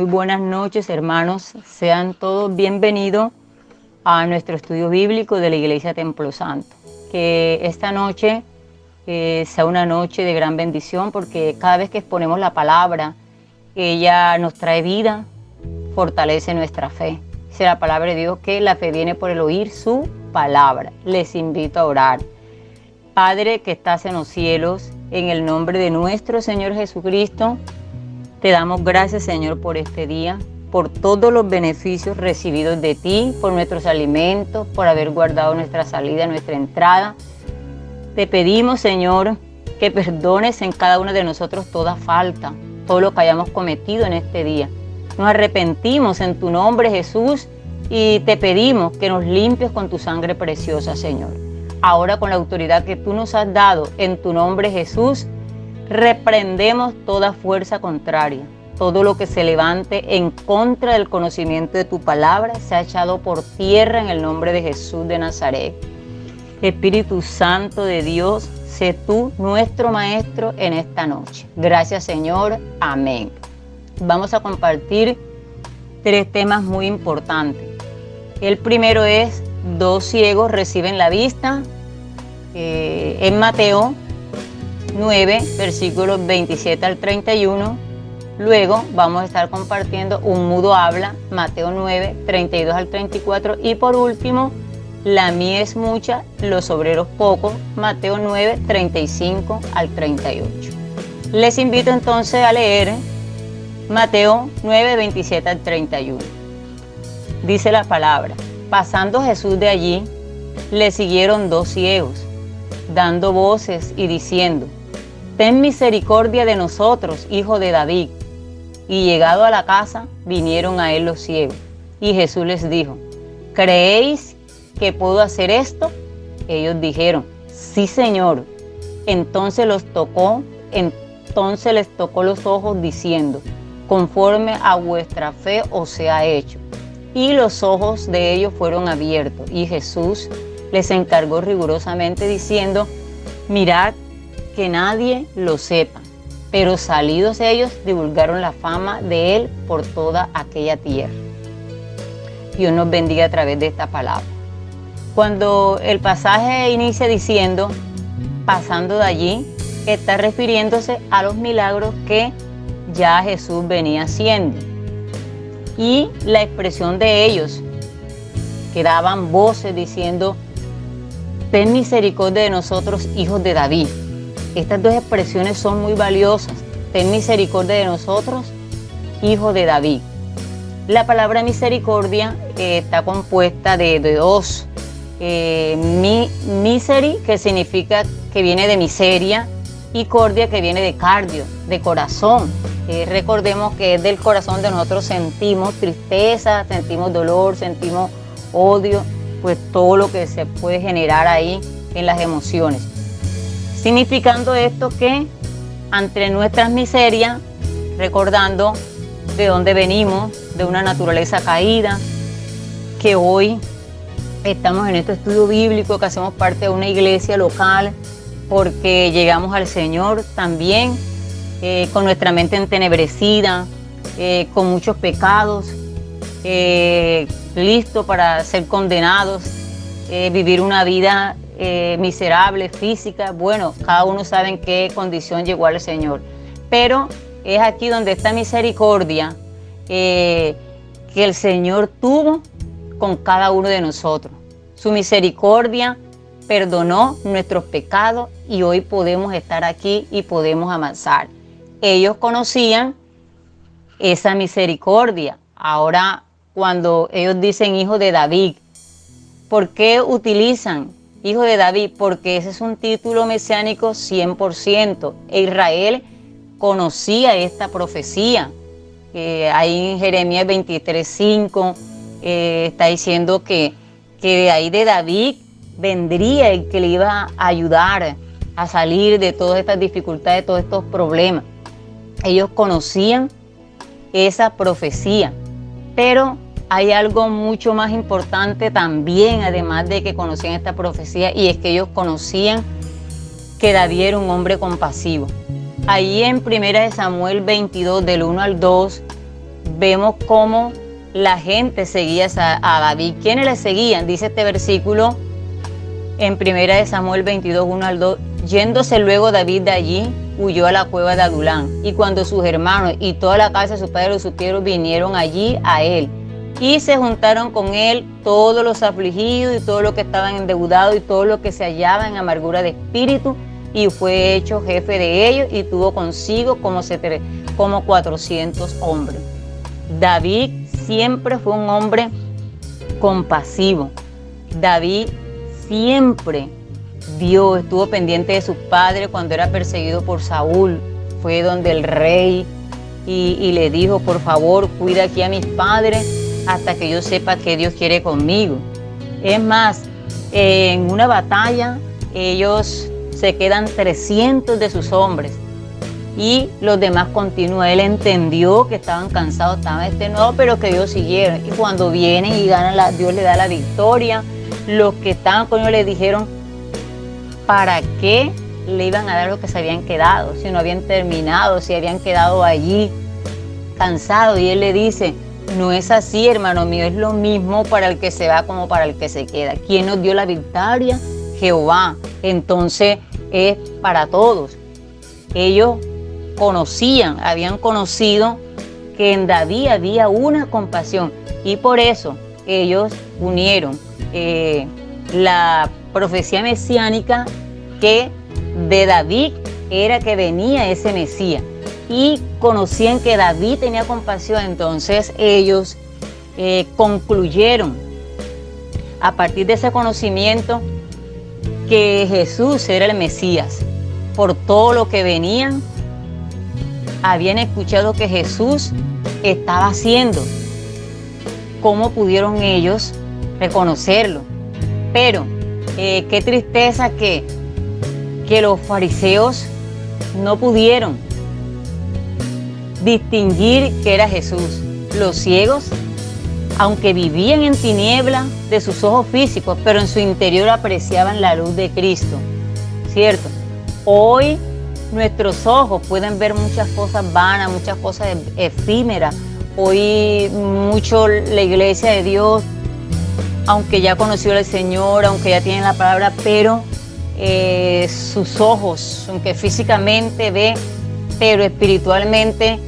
Muy buenas noches, hermanos. Sean todos bienvenidos a nuestro estudio bíblico de la Iglesia Templo Santo. Que esta noche sea una noche de gran bendición, porque cada vez que exponemos la palabra, ella nos trae vida, fortalece nuestra fe. Dice la palabra de Dios que la fe viene por el oír su palabra. Les invito a orar. Padre que estás en los cielos, en el nombre de nuestro Señor Jesucristo, te damos gracias, Señor, por este día, por todos los beneficios recibidos de ti, por nuestros alimentos, por haber guardado nuestra salida, nuestra entrada. Te pedimos, Señor, que perdones en cada uno de nosotros toda falta, todo lo que hayamos cometido en este día. Nos arrepentimos en tu nombre, Jesús, y te pedimos que nos limpies con tu sangre preciosa, Señor. Ahora, con la autoridad que tú nos has dado en tu nombre, Jesús, reprendemos toda fuerza contraria. Todo lo que se levante en contra del conocimiento de tu palabra se ha echado por tierra en el nombre de Jesús de Nazaret. Espíritu Santo de Dios, sé tú nuestro Maestro en esta noche. Gracias, Señor. Amén. Vamos a compartir 3 temas muy importantes. El primero es: 2 ciegos reciben la vista. En Mateo 9, versículos 27 al 31. Luego vamos a estar compartiendo un mudo habla, Mateo 9, 32 al 34. Y por último, la mies es mucha, los obreros pocos, Mateo 9, 35 al 38. Les invito entonces a leer Mateo 9, 27 al 31. Dice la palabra: pasando Jesús de allí, le siguieron 2 ciegos, dando voces y diciendo: ten misericordia de nosotros, hijo de David. Y llegado a la casa, vinieron a él los ciegos. Y Jesús les dijo: ¿creéis que puedo hacer esto? Ellos dijeron: sí, Señor. Entonces les tocó los ojos, diciendo: conforme a vuestra fe os sea hecho. Y los ojos de ellos fueron abiertos. Y Jesús les encargó rigurosamente, diciendo: mirad que nadie lo sepa. Pero salidos ellos, divulgaron la fama de él por toda aquella tierra. Dios nos bendiga a través de esta palabra. Cuando el pasaje inicia diciendo pasando de allí, está refiriéndose a los milagros que ya Jesús venía haciendo. Y la expresión de ellos, que daban voces diciendo: ten misericordia de nosotros, hijos de David. Estas 2 expresiones son muy valiosas. Ten misericordia de nosotros, hijo de David. La palabra misericordia está compuesta de 2. Miseri, que significa que viene de miseria, y cordia, que viene de cardio, de corazón. Recordemos que es del corazón de nosotros sentimos tristeza, sentimos dolor, sentimos odio, pues todo lo que se puede generar ahí en las emociones. Significando esto que ante nuestras miserias, recordando de dónde venimos, de una naturaleza caída, que hoy estamos en este estudio bíblico, que hacemos parte de una iglesia local, porque llegamos al Señor también con nuestra mente entenebrecida, con muchos pecados, listos para ser condenados, vivir una vida miserable, física. Bueno, cada uno sabe en qué condición llegó al Señor, pero es aquí donde esta misericordia que el Señor tuvo con cada uno de nosotros. Su misericordia perdonó nuestros pecados y hoy podemos estar aquí y podemos avanzar. Ellos conocían esa misericordia. Ahora, cuando ellos dicen hijo de David, ¿por qué utilizan hijo de David? Porque ese es un título mesiánico 100%. Israel conocía esta profecía. Ahí en Jeremías 23:5 está diciendo que de ahí de David vendría el que le iba a ayudar a salir de todas estas dificultades, de todos estos problemas. Ellos conocían esa profecía, pero hay algo mucho más importante también, además de que conocían esta profecía, y es que ellos conocían que David era un hombre compasivo. Ahí en 1 Samuel 22, del 1 al 2, vemos cómo la gente seguía a David. ¿Quiénes le seguían? Dice este versículo en 1 Samuel 22, 1 al 2. Yéndose luego David de allí, huyó a la cueva de Adulán. Y cuando sus hermanos y toda la casa de su padre lo supieron, vinieron allí a él. Y se juntaron con él todos los afligidos y todos los que estaban endeudados y todos los que se hallaban en amargura de espíritu. Y fue hecho jefe de ellos y tuvo consigo como 400 hombres. David siempre fue un hombre compasivo. David siempre estuvo pendiente de sus padres cuando era perseguido por Saúl. Fue donde el rey y le dijo, por favor, cuida aquí a mis padres hasta que yo sepa qué Dios quiere conmigo. Es más, en una batalla ellos se quedan 300 de sus hombres y los demás continúan. Él entendió que estaban cansados, estaban extenuados, pero que Dios siguieron. Y cuando vienen y ganan, Dios le da la victoria. Los que estaban con ellos le dijeron, ¿para qué le iban a dar lo que se habían quedado? Si no habían terminado, si habían quedado allí cansados. Y él le dice, no es así, hermano mío, es lo mismo para el que se va como para el que se queda. ¿Quién nos dio la victoria? Jehová. Entonces es para todos. Ellos habían conocido que en David había una compasión y por eso ellos unieron la profecía mesiánica que de David era que venía ese Mesías y conocían que David tenía compasión. Entonces ellos concluyeron a partir de ese conocimiento que Jesús era el Mesías. Por todo lo que venían, habían escuchado que Jesús estaba haciendo. ¿Cómo pudieron ellos reconocerlo? Pero qué tristeza que los fariseos no pudieron distinguir que era Jesús. Los ciegos, aunque vivían en tiniebla de sus ojos físicos, pero en su interior apreciaban la luz de Cristo, ¿cierto? Hoy nuestros ojos pueden ver muchas cosas vanas, muchas cosas efímeras. Hoy mucho la iglesia de Dios, aunque ya conoció al Señor, aunque ya tiene la palabra, pero sus ojos, aunque físicamente ve, pero espiritualmente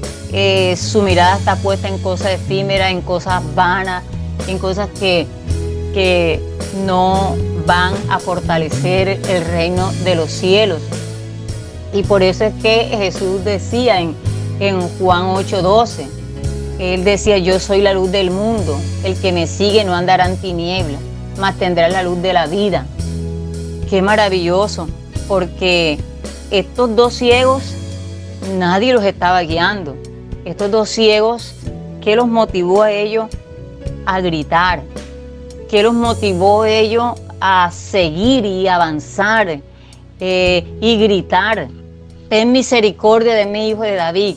su mirada está puesta en cosas efímeras, en cosas vanas, en cosas que no van a fortalecer el reino de los cielos. Y por eso es que Jesús decía en Juan 8:12, Él decía, yo soy la luz del mundo, el que me sigue no andará en tinieblas, mas tendrá la luz de la vida. Qué maravilloso, porque estos dos ciegos, nadie los estaba guiando. Estos dos ciegos, ¿qué los motivó a ellos a gritar? ¿Qué los motivó a ellos a seguir y avanzar y gritar? Ten misericordia de mi hijo de David.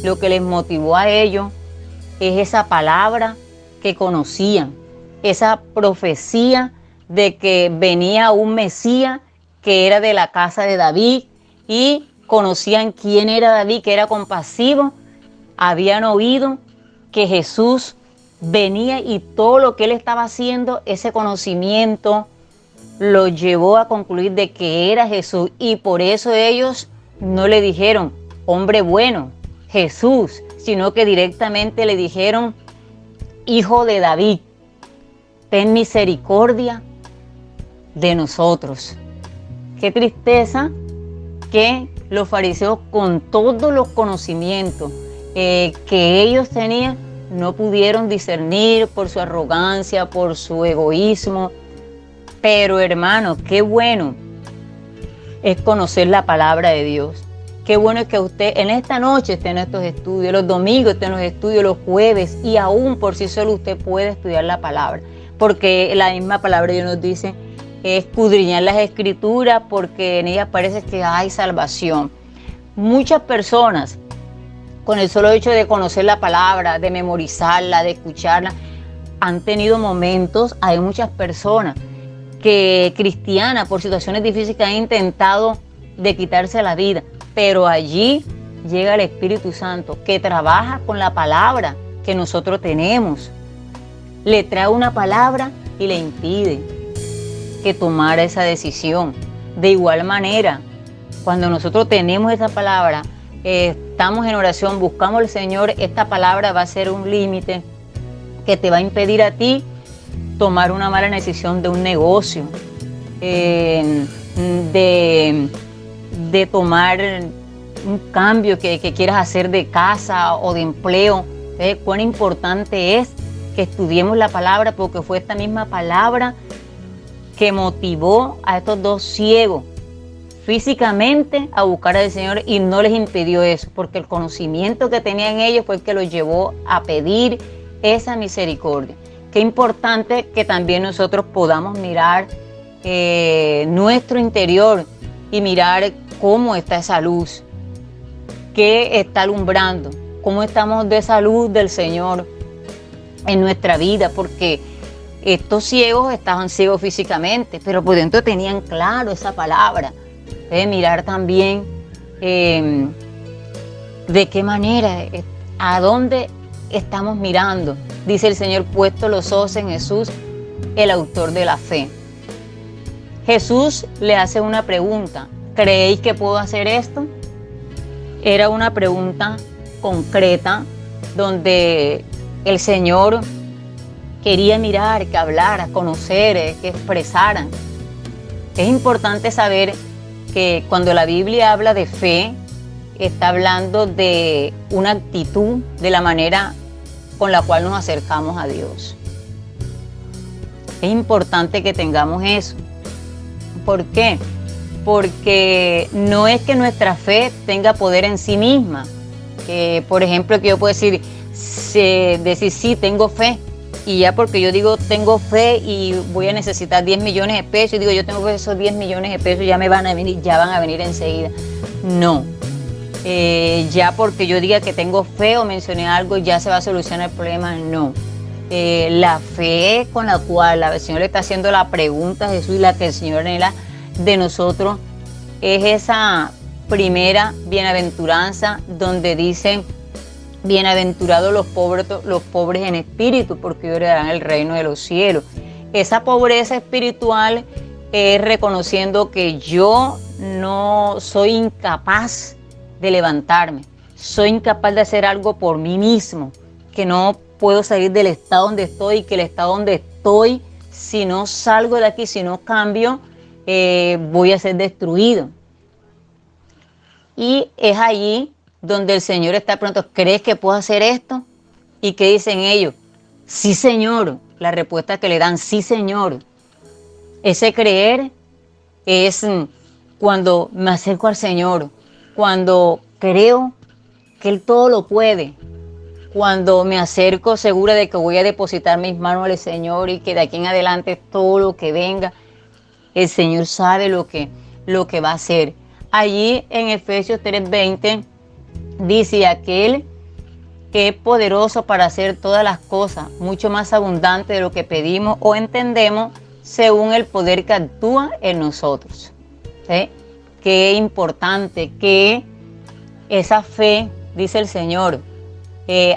Lo que les motivó a ellos es esa palabra que conocían, esa profecía de que venía un Mesías que era de la casa de David y conocían quién era David, que era compasivo. Habían oído que Jesús venía y todo lo que él estaba haciendo, ese conocimiento lo llevó a concluir de que era Jesús y por eso ellos no le dijeron hombre bueno, Jesús, sino que directamente le dijeron hijo de David, ten misericordia de nosotros. Qué tristeza que los fariseos, con todos los conocimientos que ellos tenían, no pudieron discernir por su arrogancia, por su egoísmo. Pero hermanos, qué bueno es conocer la palabra de Dios. Qué bueno es que usted en esta noche esté en estos estudios, los domingos esté en los estudios, los jueves, y aún por sí solo usted puede estudiar la palabra. Porque la misma palabra de Dios nos dice escudriñar las escrituras porque en ellas parece que hay salvación. Muchas personas, con el solo hecho de conocer la palabra, de memorizarla, de escucharla, han tenido momentos, hay muchas personas que cristianas por situaciones difíciles que han intentado de quitarse la vida, pero allí llega el Espíritu Santo que trabaja con la palabra, que nosotros tenemos. Le trae una palabra y le impide que tomara esa decisión. De igual manera, cuando nosotros tenemos esa palabra, estamos en oración, buscamos al Señor, esta palabra va a ser un límite que te va a impedir a ti tomar una mala decisión de un negocio, de tomar un cambio que quieras hacer de casa o de empleo. Entonces, cuán importante es que estudiemos la palabra, porque fue esta misma palabra que motivó a estos dos ciegos físicamente a buscar al Señor y no les impidió eso, porque el conocimiento que tenían ellos fue el que los llevó a pedir esa misericordia. Qué importante que también nosotros podamos mirar nuestro interior y mirar cómo está esa luz, qué está alumbrando, cómo estamos de esa luz del Señor en nuestra vida, porque estos ciegos estaban ciegos físicamente, pero por dentro tenían claro esa palabra. Debe mirar también de qué manera, a dónde estamos mirando. Dice el Señor, puesto los ojos en Jesús, el autor de la fe. Jesús le hace una pregunta: ¿creéis que puedo hacer esto? Era una pregunta concreta donde el Señor quería mirar, que hablara, conocer, que expresaran. Es importante saber que cuando la Biblia habla de fe, está hablando de una actitud, de la manera con la cual nos acercamos a Dios. Es importante que tengamos eso. ¿Por qué? Porque no es que nuestra fe tenga poder en sí misma. Por ejemplo, que yo puedo decir sí, tengo fe, y ya porque yo digo tengo fe y voy a necesitar 10 millones de pesos, y digo yo tengo fe, esos 10 millones de pesos ya van a venir enseguida. No. Ya porque yo diga que tengo fe o mencioné algo, ya se va a solucionar el problema. No. La fe con la cual el Señor le está haciendo la pregunta a Jesús y la que el Señor anhela de nosotros es esa primera bienaventuranza donde dice: bienaventurados los pobres en espíritu, porque ellos heredarán el reino de los cielos. Esa pobreza espiritual es reconociendo que yo no soy incapaz de levantarme, soy incapaz de hacer algo por mí mismo, que no puedo salir del estado donde estoy, y que el estado donde estoy, si no salgo de aquí, si no cambio, voy a ser destruido. Y es allí donde el Señor está pronto: ¿crees que puedo hacer esto? ¿Y qué dicen ellos? Sí, Señor. La respuesta que le dan: sí, Señor. Ese creer es cuando me acerco al Señor, cuando creo que Él todo lo puede, cuando me acerco segura de que voy a depositar mis manos al Señor y que de aquí en adelante todo lo que venga, el Señor sabe lo que va a hacer. Allí en Efesios 3:20 dice: aquel que es poderoso para hacer todas las cosas, mucho más abundante de lo que pedimos o entendemos, según el poder que actúa en nosotros. ¿Sí? Qué importante que esa fe, dice el Señor,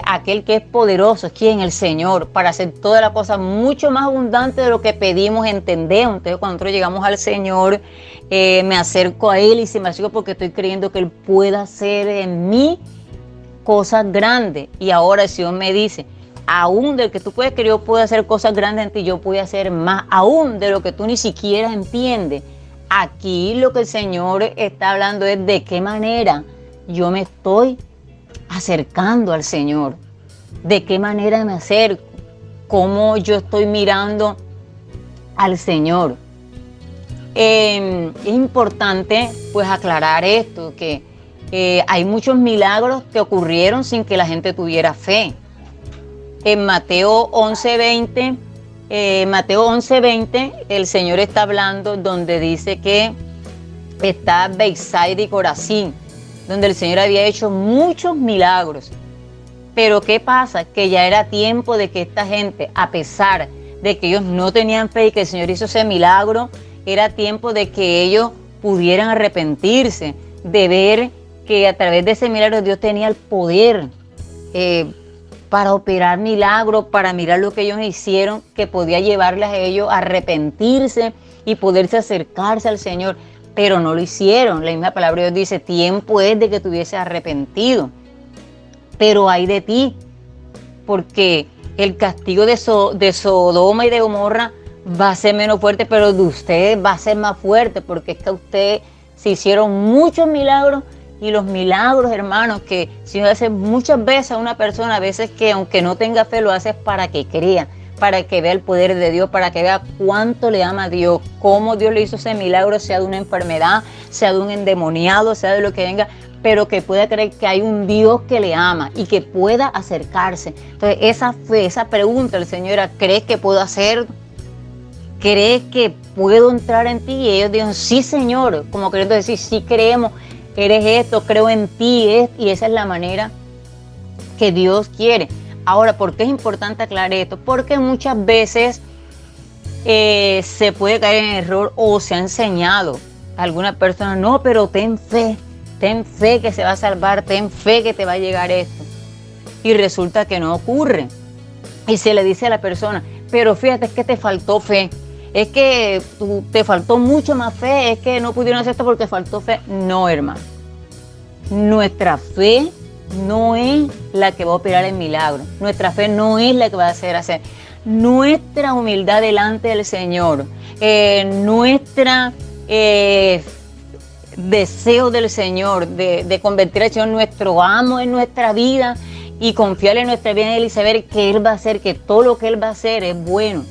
aquel que es poderoso es quien, el Señor, para hacer todas las cosas mucho más abundante de lo que pedimos, entendemos. Entonces, cuando nosotros llegamos al Señor, me acerco a Él y se me acerco porque estoy creyendo que Él pueda hacer en mí cosas grandes. Y ahora el Señor me dice: aún del que tú puedes creer, yo puedo hacer cosas grandes en ti, yo puedo hacer más, aún de lo que tú ni siquiera entiendes. Aquí lo que el Señor está hablando es de qué manera yo me estoy acercando al Señor, de qué manera me acerco, cómo yo estoy mirando al Señor. Es importante pues aclarar esto, que hay muchos milagros que ocurrieron sin que la gente tuviera fe. En Mateo 11:20, el Señor está hablando donde dice que está Betsaida y Corazín, donde el Señor había hecho muchos milagros. Pero ¿qué pasa? Que ya era tiempo de que esta gente, a pesar de que ellos no tenían fe y que el Señor hizo ese milagro, era tiempo de que ellos pudieran arrepentirse, de ver que a través de ese milagro Dios tenía el poder para operar milagros, para mirar lo que ellos hicieron, que podía llevarles a ellos a arrepentirse y poderse acercarse al Señor, pero no lo hicieron. La misma palabra de Dios dice, tiempo es de que te hubieses arrepentido, pero hay de ti, porque el castigo de Sodoma y de Gomorra va a ser menos fuerte, pero de ustedes va a ser más fuerte, porque es que a ustedes se hicieron muchos milagros, y los milagros, hermanos, que si uno hace muchas veces a una persona, a veces que aunque no tenga fe, lo hace para que crea, para que vea el poder de Dios, para que vea cuánto le ama a Dios, cómo Dios le hizo ese milagro, sea de una enfermedad, sea de un endemoniado, sea de lo que venga, pero que pueda creer que hay un Dios que le ama y que pueda acercarse. Entonces, esa fe, esa pregunta del Señor era, ¿crees que puedo hacer? ¿Crees que puedo entrar en ti? Y ellos dijeron, sí, Señor, como queriendo decir, sí creemos, eres esto, creo en ti, y esa es la manera que Dios quiere. Ahora, ¿por qué es importante aclarar esto? Porque muchas veces se puede caer en error, o se ha enseñado a alguna persona, no, pero ten fe que se va a salvar, ten fe que te va a llegar esto. Y resulta que no ocurre. Y se le dice a la persona, pero fíjate, es que te faltó fe, es que te faltó mucho más fe, es que no pudieron hacer esto porque faltó fe. No, hermano. Nuestra fe no es la que va a operar el milagro. Nuestra fe no es la que va a hacer. Nuestra humildad delante del Señor, nuestra deseo del Señor de convertir al Señor nuestro amo en nuestra vida y confiarle en nuestra vida en Él y saber que Él va a hacer, que todo lo que Él va a hacer es bueno.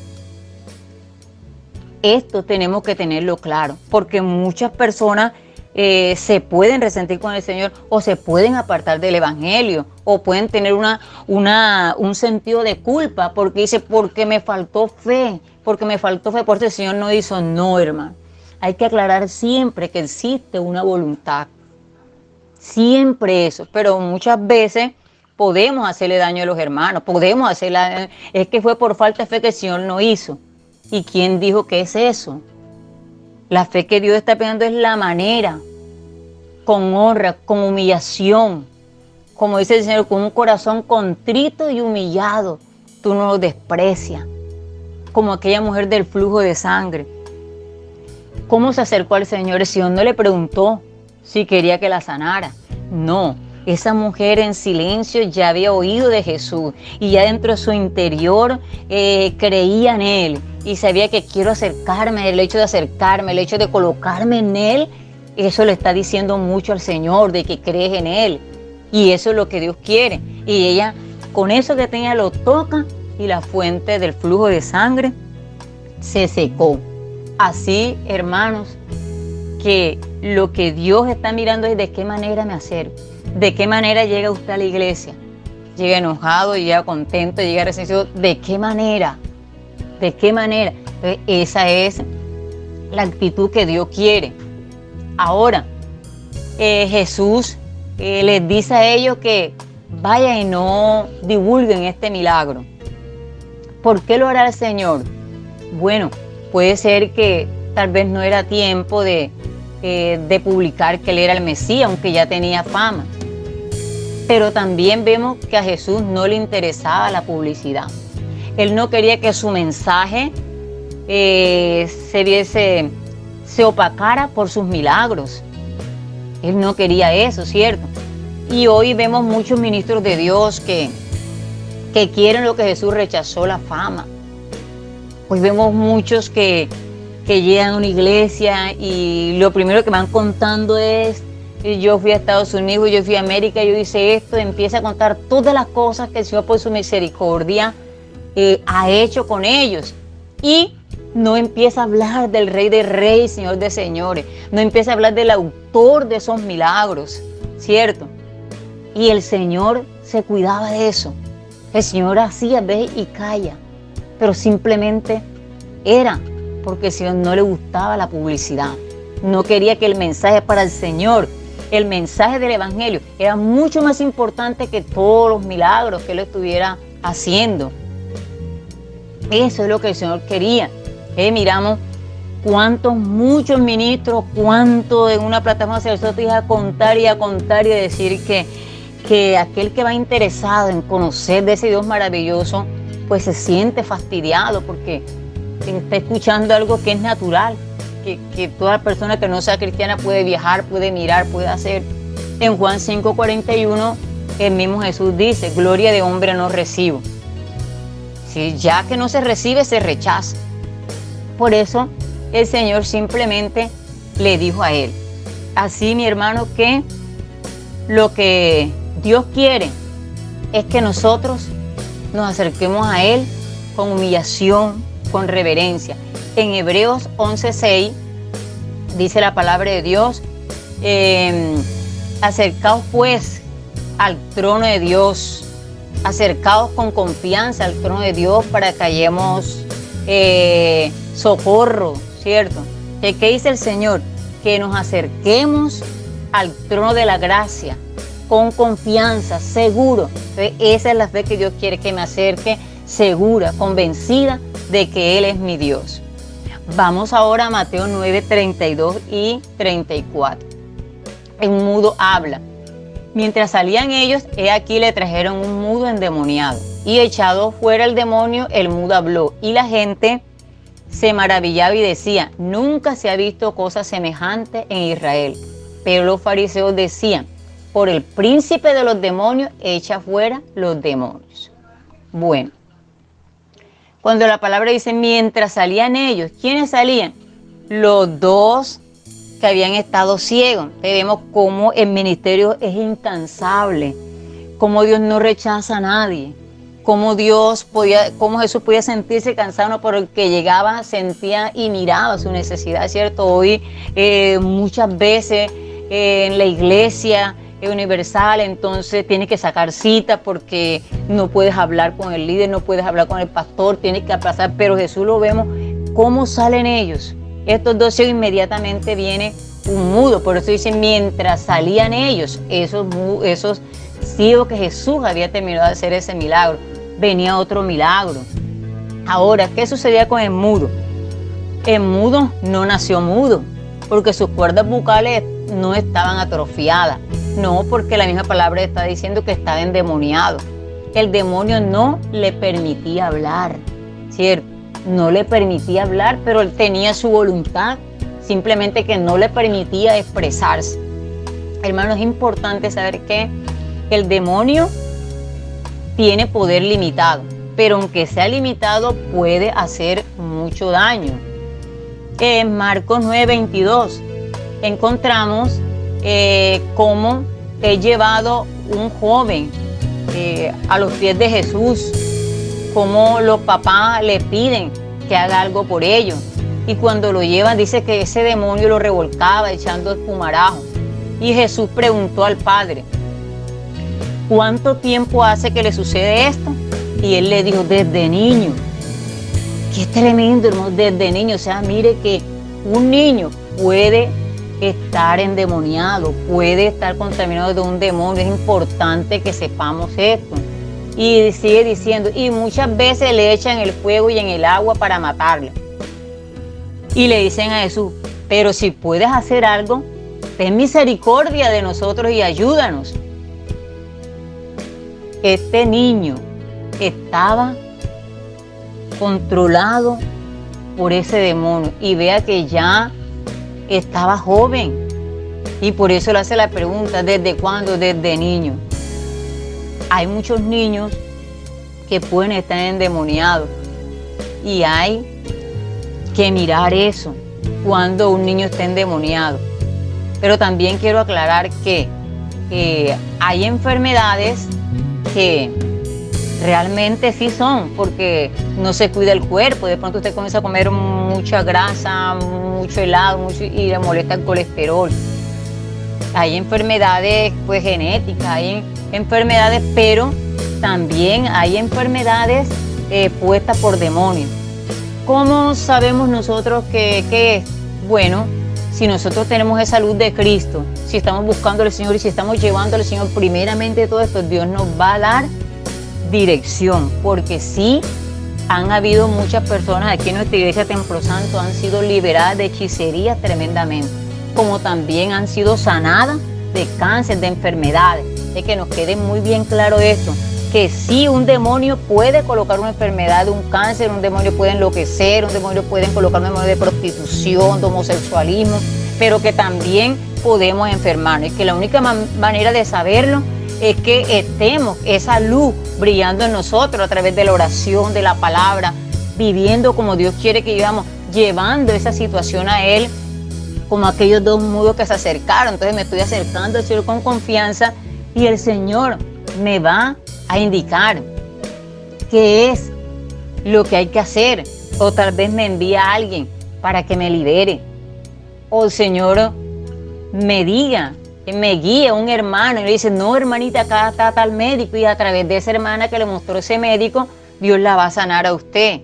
Esto tenemos que tenerlo claro, porque muchas personas se pueden resentir con el Señor, o se pueden apartar del Evangelio, o pueden tener un sentido de culpa, porque dice, porque me faltó fe, porque el Señor no hizo. No, hermano. Hay que aclarar siempre que existe una voluntad. Siempre eso, pero muchas veces podemos hacerle daño a los hermanos, es que fue por falta de fe que el Señor no hizo. ¿Y quién dijo que es eso? La fe que Dios está pidiendo es la manera, con honra, con humillación, como dice el Señor, con un corazón contrito y humillado. Tú no lo desprecias, como aquella mujer del flujo de sangre. ¿Cómo se acercó al Señor? El Señor no le preguntó si quería que la sanara. No, esa mujer en silencio ya había oído de Jesús y ya dentro de su interior creía en Él y sabía que quiero acercarme. El hecho de acercarme, el hecho de colocarme en Él, eso le está diciendo mucho al Señor, de que crees en Él. Y eso es lo que Dios quiere. Y ella, con eso que tenía, lo toca y la fuente del flujo de sangre se secó. Así, hermanos, que lo que Dios está mirando es de qué manera me acerco, de qué manera llega usted a la iglesia. Llega enojado, llega contento, llega resentido. ¿De qué manera? ¿De qué manera? Entonces, esa es la actitud que Dios quiere. Ahora, Jesús les dice a ellos que vayan y no divulguen este milagro. ¿Por qué lo hará el Señor? Bueno, puede ser que tal vez no era tiempo de publicar que Él era el Mesías, aunque ya tenía fama. Pero también vemos que a Jesús no le interesaba la publicidad. Él no quería que su mensaje se opacara por sus milagros. Él no quería eso, ¿cierto? Y hoy vemos muchos ministros de Dios que quieren lo que Jesús rechazó, la fama. Hoy vemos muchos que llegan a una iglesia y lo primero que van contando es: yo fui a Estados Unidos, yo fui a América, yo hice esto. Empieza a contar todas las cosas que el Señor por su misericordia ha hecho con ellos. Y no empieza a hablar del Rey de Reyes, Señor de Señores. No empieza a hablar del autor de esos milagros, ¿cierto? Y el Señor se cuidaba de eso. El Señor hacía, ve y calla. Pero simplemente era porque al Señor no le gustaba la publicidad. No quería que el mensaje para el Señor, el mensaje del Evangelio, era mucho más importante que todos los milagros que Él estuviera haciendo. Eso es lo que el Señor quería. Miramos muchos ministros, cuánto en una plataforma se les a contar y a decir que aquel que va interesado en conocer de ese Dios maravilloso, pues se siente fastidiado porque está escuchando algo que es natural, que toda persona que no sea cristiana puede viajar, puede mirar, puede hacer. En Juan 5:41, el mismo Jesús dice, gloria de hombre no recibo. Si ya que no se recibe, se rechaza. Por eso el Señor simplemente le dijo a él, así mi hermano, que lo que Dios quiere es que nosotros nos acerquemos a Él con humillación, con reverencia. En Hebreos 11:6 dice la palabra de Dios, acercaos pues al trono de Dios, acercaos con confianza al trono de Dios para que hallemos socorro, ¿cierto? ¿Qué dice el Señor? Que nos acerquemos al trono de la gracia con confianza, seguro. Entonces, esa es la fe que Dios quiere, que me acerque segura, convencida de que Él es mi Dios. Vamos ahora a Mateo 9, 32 y 34. Un mudo habla. Mientras salían ellos, he aquí le trajeron un mudo endemoniado. Y echado fuera el demonio, el mudo habló. Y la gente se maravillaba y decía, nunca se ha visto cosa semejante en Israel. Pero los fariseos decían, por el príncipe de los demonios, echa fuera los demonios. Bueno, cuando la palabra dice, mientras salían ellos, ¿quiénes salían? Los dos que habían estado ciegos. Vemos cómo el ministerio es incansable, cómo Dios no rechaza a nadie, cómo Jesús podía sentirse cansado, no, por el que llegaba, sentía y miraba su necesidad, ¿cierto? Hoy muchas veces en la iglesia universal, entonces tienes que sacar cita porque no puedes hablar con el líder, no puedes hablar con el pastor, tienes que aplazar, pero Jesús lo vemos cómo salen ellos. Estos dos ciegos, inmediatamente viene un mudo, por eso dicen mientras salían ellos, esos ciegos que Jesús había terminado de hacer ese milagro, venía otro milagro. Ahora, ¿qué sucedía con el mudo? El mudo no nació mudo, porque sus cuerdas bucales no estaban atrofiadas. No, porque la misma palabra está diciendo que estaba endemoniado. El demonio no le permitía hablar, ¿cierto? No le permitía hablar, pero él tenía su voluntad, simplemente que no le permitía expresarse. Hermano, es importante saber que el demonio tiene poder limitado, pero aunque sea limitado, puede hacer mucho daño. En Marcos 9:22 encontramos cómo es llevado un joven a los pies de Jesús, cómo los papás le piden que haga algo por ellos, y cuando lo llevan dice que ese demonio lo revolcaba echando espumarajo, y Jesús preguntó al padre, ¿cuánto tiempo hace que le sucede esto? Y él le dijo, desde niño. Qué tremendo, hermano, desde niño. O sea, mire que un niño puede estar endemoniado, puede estar contaminado de un demonio. Es importante que sepamos esto. Y sigue diciendo, y muchas veces le echan el fuego y en el agua para matarle. Y le dicen a Jesús, pero si puedes hacer algo, ten misericordia de nosotros y ayúdanos. Este niño estaba controlado por ese demonio, y vea que ya estaba joven, y por eso le hace la pregunta, ¿desde cuándo? Desde niño. Hay muchos niños que pueden estar endemoniados, y hay que mirar eso cuando un niño está endemoniado. Pero también quiero aclarar que hay enfermedades que realmente sí son, porque no se cuida el cuerpo. De pronto usted comienza a comer mucha grasa, mucho helado, y le molesta el colesterol. Hay enfermedades pues genéticas, hay enfermedades, pero también hay enfermedades puestas por demonios. ¿Cómo sabemos nosotros qué es? Bueno, si nosotros tenemos esa luz de Cristo, si estamos buscando al Señor y si estamos llevando al Señor primeramente todo esto, Dios nos va a dar dirección, porque sí han habido muchas personas aquí en nuestra iglesia Templo Santo, han sido liberadas de hechicerías tremendamente, como también han sido sanadas de cáncer, de enfermedades. importante que nos quede muy bien claro esto, que sí, un demonio puede colocar una enfermedad, un cáncer, un demonio puede enloquecer, un demonio puede colocar un demonio de prostitución, de homosexualismo, pero que también podemos enfermarnos y que la única manera de saberlo es que estemos esa luz brillando en nosotros a través de la oración, de la palabra, viviendo como Dios quiere que vivamos, llevando esa situación a Él, como aquellos dos mudos que se acercaron. Entonces me estoy acercando al Señor con confianza y el Señor me va a indicar qué es lo que hay que hacer, o tal vez me envía a alguien para que me libere, o el Señor me diga, que me guíe un hermano y le dice, no hermanita, acá está tal médico, y a través de esa hermana que le mostró ese médico, Dios la va a sanar a usted.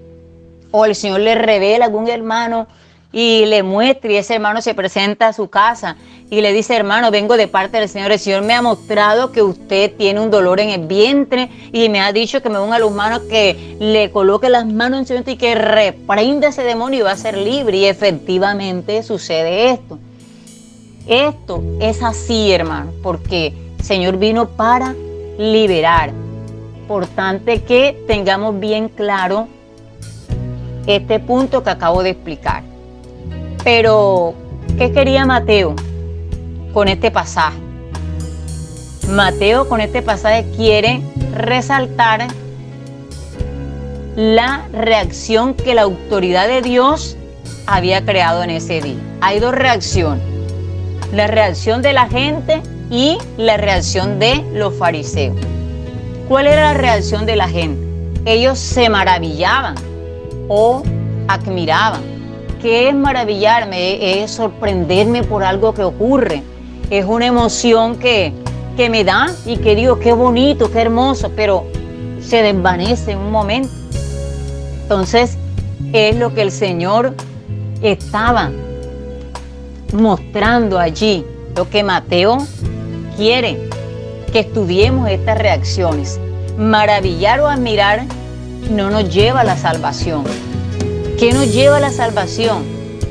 O el Señor le revela a algún hermano y le muestra, y ese hermano se presenta a su casa y le dice, hermano, vengo de parte del Señor. El Señor me ha mostrado que usted tiene un dolor en el vientre y me ha dicho que me ponga a los manos, que le coloque las manos en su vientre y que reprenda ese demonio y va a ser libre. Y efectivamente sucede esto. Esto es así, hermano, porque el Señor vino para liberar. Importante que tengamos bien claro este punto que acabo de explicar. Pero, ¿qué quería Mateo con este pasaje? Mateo con este pasaje quiere resaltar la reacción que la autoridad de Dios había creado en ese día. Hay dos reacciones: la reacción de la gente y la reacción de los fariseos. ¿Cuál era la reacción de la gente? Ellos se maravillaban o admiraban. ¿Qué es maravillarme? Es sorprenderme por algo que ocurre. Es una emoción que me da y que digo, qué bonito, qué hermoso, pero se desvanece en un momento. Entonces, es lo que el Señor estaba mostrando allí, lo que Mateo quiere que estudiemos estas reacciones. Maravillar o admirar no nos lleva a la salvación. ¿Qué nos lleva a la salvación?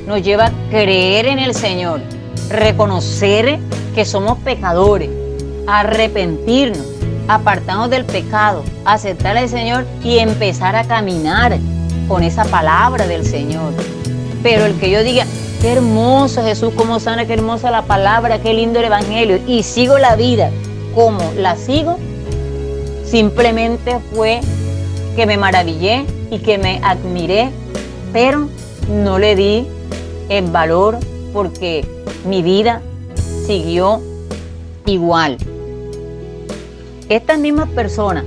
Nos lleva a creer en el Señor, reconocer que somos pecadores, arrepentirnos, apartarnos del pecado, aceptar al Señor y empezar a caminar con esa palabra del Señor. Pero el que yo diga, qué hermoso Jesús, cómo sana, qué hermosa la palabra, qué lindo el Evangelio, y sigo la vida como la sigo, simplemente fue que me maravillé y que me admiré, pero no le di el valor porque mi vida siguió igual. Estas mismas personas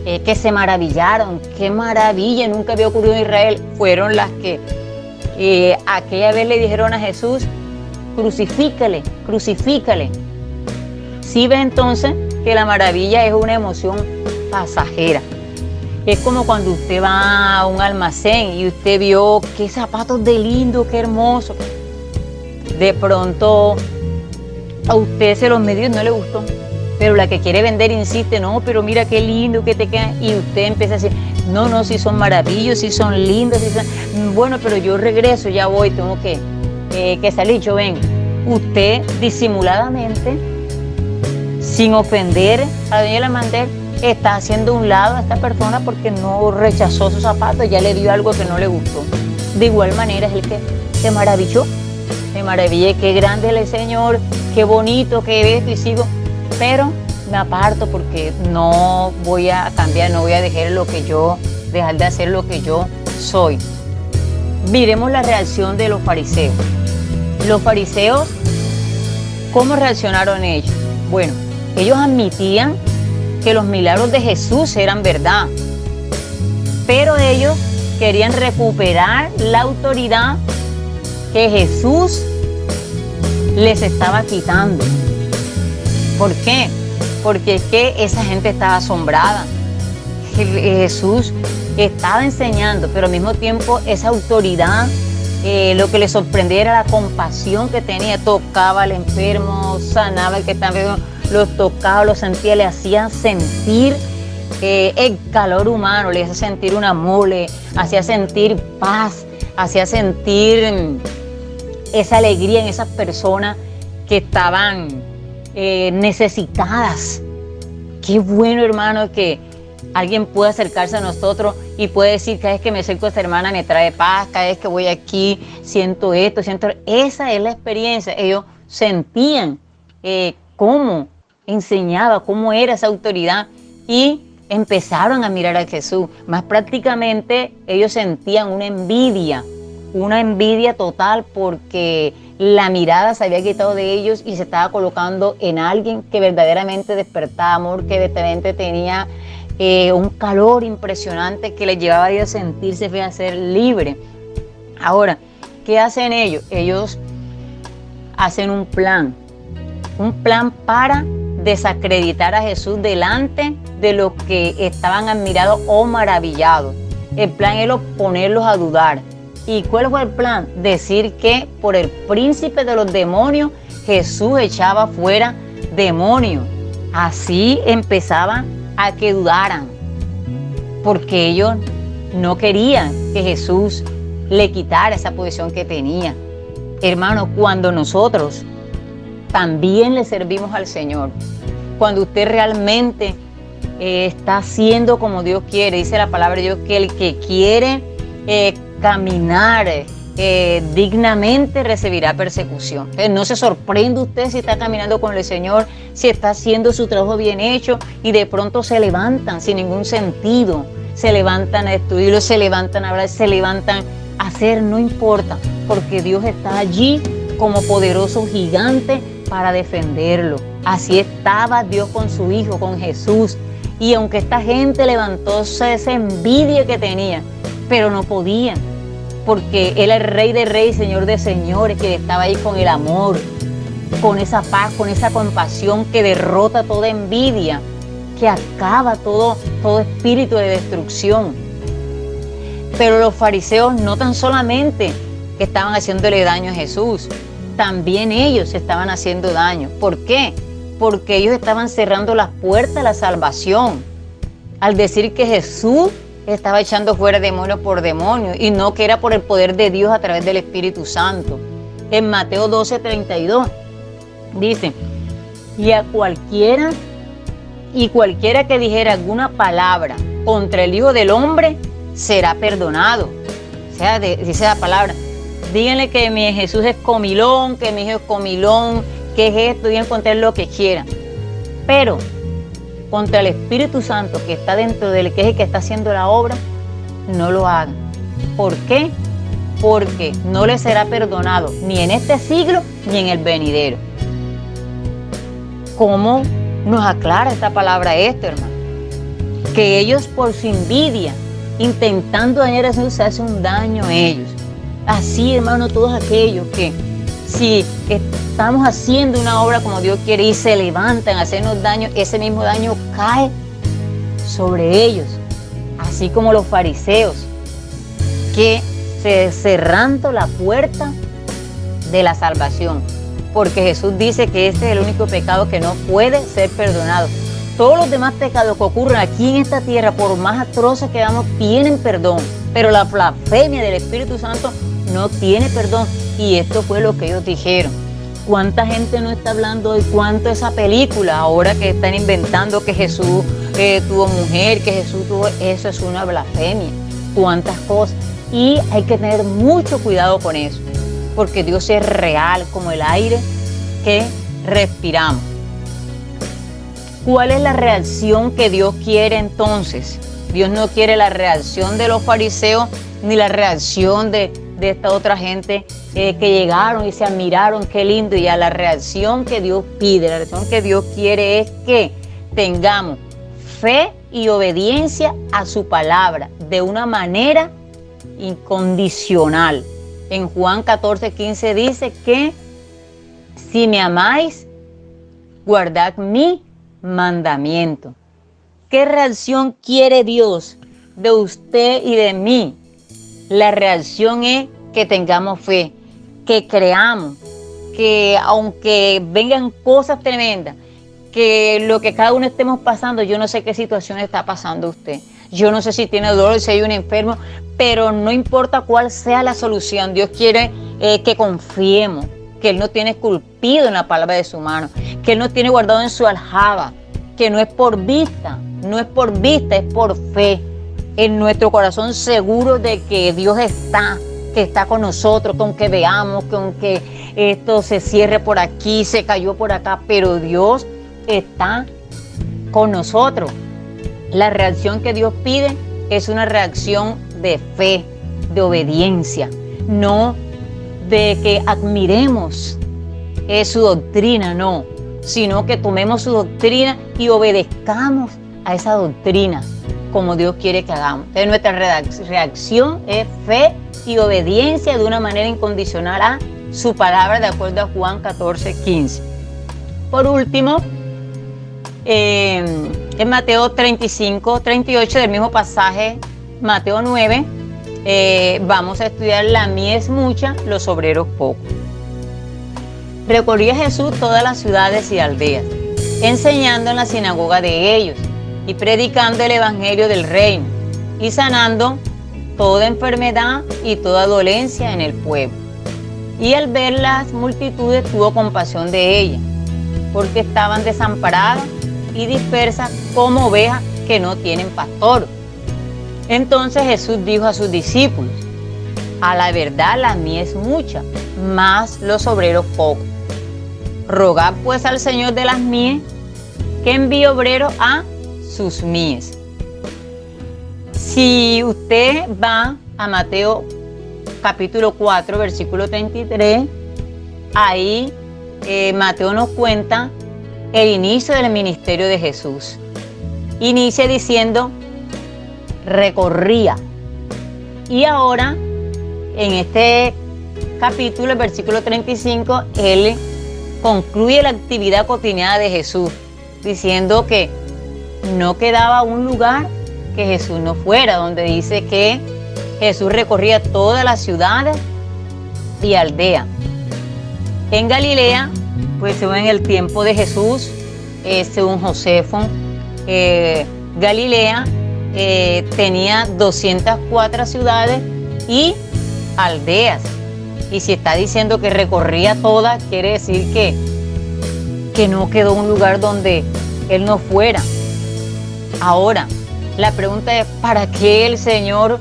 que se maravillaron, qué maravilla, nunca había ocurrido en Israel, fueron las que aquella vez le dijeron a Jesús, crucifícale, crucifícale. Sí ve entonces que la maravilla es una emoción pasajera. Es como cuando usted va a un almacén y usted vio qué zapatos de lindo, qué hermoso. De pronto a usted se los midió y no le gustó. Pero la que quiere vender insiste, no, pero mira qué lindo que te queda. Y usted empieza a decir, no, sí son maravillosos, sí son lindos, sí son... Bueno, pero yo regreso, ya voy, tengo que salir, yo vengo. Usted disimuladamente, sin ofender a doña Lamander, está haciendo un lado a esta persona porque no rechazó sus zapatos, ya le dio algo que no le gustó. De igual manera es el que se maravilló. Me maravillé, qué grande es el Señor, qué bonito, qué esto, y sigo. Pero me aparto porque no voy a cambiar, no voy a dejar de hacer lo que yo soy. Miremos la reacción de los fariseos. Los fariseos, ¿cómo reaccionaron ellos? Bueno, ellos admitían que los milagros de Jesús eran verdad, pero ellos querían recuperar la autoridad que Jesús les estaba quitando. ¿Por qué? Porque es que esa gente estaba asombrada. Jesús estaba enseñando, pero al mismo tiempo esa autoridad, lo que les sorprendía era la compasión que tenía. Tocaba al enfermo, sanaba al que estaba enfermo, los tocaba, los sentía, le hacía sentir el calor humano, le hacía sentir un amor, le hacía sentir paz, hacía sentir esa alegría en esas personas que estaban necesitadas Qué bueno, hermano, que alguien pueda acercarse a nosotros y puede decir, cada vez que me acerco a esta hermana me trae paz, cada vez que voy aquí siento esto, siento... Esa es la experiencia. Ellos sentían cómo enseñaba, cómo era esa autoridad y empezaron a mirar a Jesús. Más prácticamente ellos sentían una envidia total porque la mirada se había quitado de ellos y se estaba colocando en alguien que verdaderamente despertaba amor, que verdaderamente tenía un calor impresionante que les llevaba a ellos a sentirse, a ser libres. Ahora, ¿qué hacen ellos? Ellos hacen un plan para desacreditar a Jesús delante de los que estaban admirados o maravillados. El plan era ponerlos a dudar. ¿Y cuál fue el plan? Decir que por el príncipe de los demonios Jesús echaba fuera demonios. Así empezaban a que dudaran, porque ellos no querían que Jesús le quitara esa posición que tenía. Hermano, cuando nosotros también le servimos al Señor, cuando usted realmente está haciendo como Dios quiere, dice la palabra de Dios que el que quiere caminar dignamente recibirá persecución. No se sorprende usted si está caminando con el Señor, si está haciendo su trabajo bien hecho y de pronto se levantan sin ningún sentido, se levantan a destruirlo, se levantan a hablar, se levantan a hacer, no importa, porque Dios está allí como poderoso gigante para defenderlo. Así estaba Dios con su Hijo, con Jesús. Y aunque esta gente levantó esa envidia que tenía, pero no podían, porque Él es Rey de Reyes, Señor de Señores, que estaba ahí con el amor, con esa paz, con esa compasión que derrota toda envidia, que acaba todo espíritu de destrucción. Pero los fariseos no tan solamente que estaban haciéndole daño a Jesús, también ellos estaban haciendo daño. ¿Por qué? Porque ellos estaban cerrando las puertas a la salvación al decir que Jesús estaba echando fuera demonios por demonios y no que era por el poder de Dios a través del Espíritu Santo. En Mateo 12:32 dice, cualquiera que dijera alguna palabra contra el Hijo del Hombre será perdonado. O sea, dice la palabra, díganle que mi Jesús es comilón, que mi hijo es comilón, que es esto, digan contra él lo que quieran. Pero contra el Espíritu Santo que está dentro del que es el que está haciendo la obra, no lo hagan. ¿Por qué? Porque no les será perdonado ni en este siglo ni en el venidero. ¿Cómo nos aclara esta palabra esto, hermano? Que ellos por su envidia, intentando dañar a Jesús, se hacen un daño a ellos. Así, hermano, todos aquellos que si estamos haciendo una obra como Dios quiere y se levantan a hacernos daño, ese mismo daño cae sobre ellos. Así como los fariseos, que se cerrando la puerta de la salvación, porque Jesús dice que este es el único pecado que no puede ser perdonado. Todos los demás pecados que ocurren aquí en esta tierra, por más atroces que hagamos, tienen perdón, pero la blasfemia del Espíritu Santo no tiene perdón. Y esto fue lo que ellos dijeron. ¿Cuánta gente no está hablando hoy? ¿Cuánto esa película ahora que están inventando que Jesús tuvo mujer, que Jesús tuvo... Eso es una blasfemia. ¿Cuántas cosas? Y hay que tener mucho cuidado con eso, porque Dios es real como el aire que respiramos. ¿Cuál es la reacción que Dios quiere entonces? Dios no quiere la reacción de los fariseos ni la reacción de esta otra gente que llegaron y se admiraron, qué lindo. Y a la reacción que Dios pide, la reacción que Dios quiere es que tengamos fe y obediencia a su palabra de una manera incondicional. En Juan 14:15 dice que si me amáis, guardad mi mandamiento. ¿Qué reacción quiere Dios de usted y de mí? La reacción es que tengamos fe, que creamos, que aunque vengan cosas tremendas, que lo que cada uno estemos pasando, yo no sé qué situación está pasando usted, yo no sé si tiene dolor, si hay un enfermo, pero no importa cuál sea la solución, Dios quiere que confiemos, que Él nos tiene esculpido en la palabra de su mano, que Él nos tiene guardado en su aljaba, que no es por vista, no es por vista, es por fe. En nuestro corazón seguro de que Dios está, que está con nosotros, que aunque veamos, que aunque esto se cierre por aquí, se cayó por acá, pero Dios está con nosotros. La reacción que Dios pide es una reacción de fe, de obediencia, no de que admiremos su doctrina, no, sino que tomemos su doctrina y obedezcamos a esa doctrina como Dios quiere que hagamos. Entonces nuestra reacción es fe y obediencia de una manera incondicional a su palabra, de acuerdo a Juan 14:15. Por último, en Mateo 35:38 del mismo pasaje, Mateo 9, vamos a estudiar la mies mucha, los obreros pocos. Recorría Jesús todas las ciudades y aldeas, enseñando en la sinagoga de ellos y predicando el evangelio del reino y sanando toda enfermedad y toda dolencia en el pueblo. Y al ver las multitudes tuvo compasión de ellas, porque estaban desamparadas y dispersas como ovejas que no tienen pastor. Entonces Jesús dijo a sus discípulos: a la verdad la mies es mucha, mas los obreros pocos. Rogad pues al Señor de las mies que envíe obreros a sus mies. Si usted va a Mateo capítulo 4, versículo 33, ahí Mateo nos cuenta el inicio del ministerio de Jesús. Inicia diciendo: recorría. Y ahora, en este capítulo, el versículo 35, él concluye la actividad cotidiana de Jesús, diciendo que no quedaba un lugar que Jesús no fuera, donde dice que Jesús recorría todas las ciudades y aldeas. En Galilea, pues según en el tiempo de Jesús, según Josefo, Galilea tenía 204 ciudades y aldeas. Y si está diciendo que recorría todas, quiere decir que no quedó un lugar donde él no fuera. Ahora, la pregunta es: ¿para qué el Señor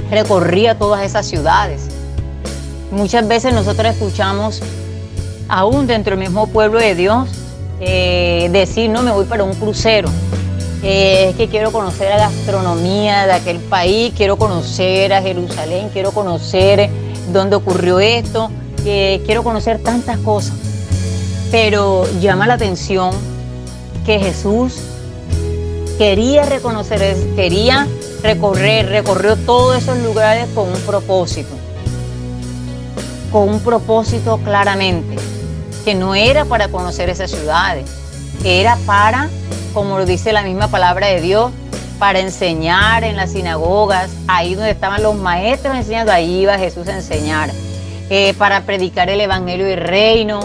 recorría todas esas ciudades? Muchas veces nosotros escuchamos, aún dentro del mismo pueblo de Dios, decir: no, me voy para un crucero. Es que quiero conocer la gastronomía de aquel país, quiero conocer a Jerusalén, quiero conocer dónde ocurrió esto, quiero conocer tantas cosas. Pero llama la atención que Jesús quería recorrió todos esos lugares con un propósito claramente, que no era para conocer esas ciudades, era para, como lo dice la misma palabra de Dios, para enseñar en las sinagogas, ahí donde estaban los maestros enseñando, ahí iba Jesús a enseñar, para predicar el evangelio del reino,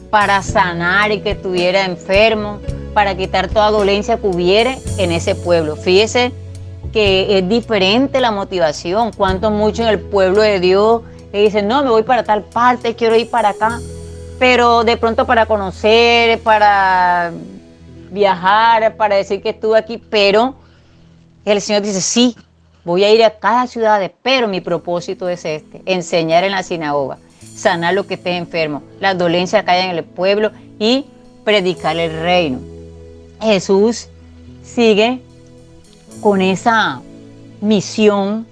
para sanar y que estuviera enfermo, para quitar toda dolencia que hubiera en ese pueblo. Fíjese que es diferente la motivación. Cuánto mucho en el pueblo de Dios dicen: no, me voy para tal parte, quiero ir para acá, pero de pronto para conocer, para viajar, para decir que estuve aquí, pero el Señor dice: sí, voy a ir a cada ciudad, pero mi propósito es enseñar en la sinagoga, sanar lo que esté enfermo, las dolencias que hay en el pueblo y predicar el reino. Jesús sigue con esa misión,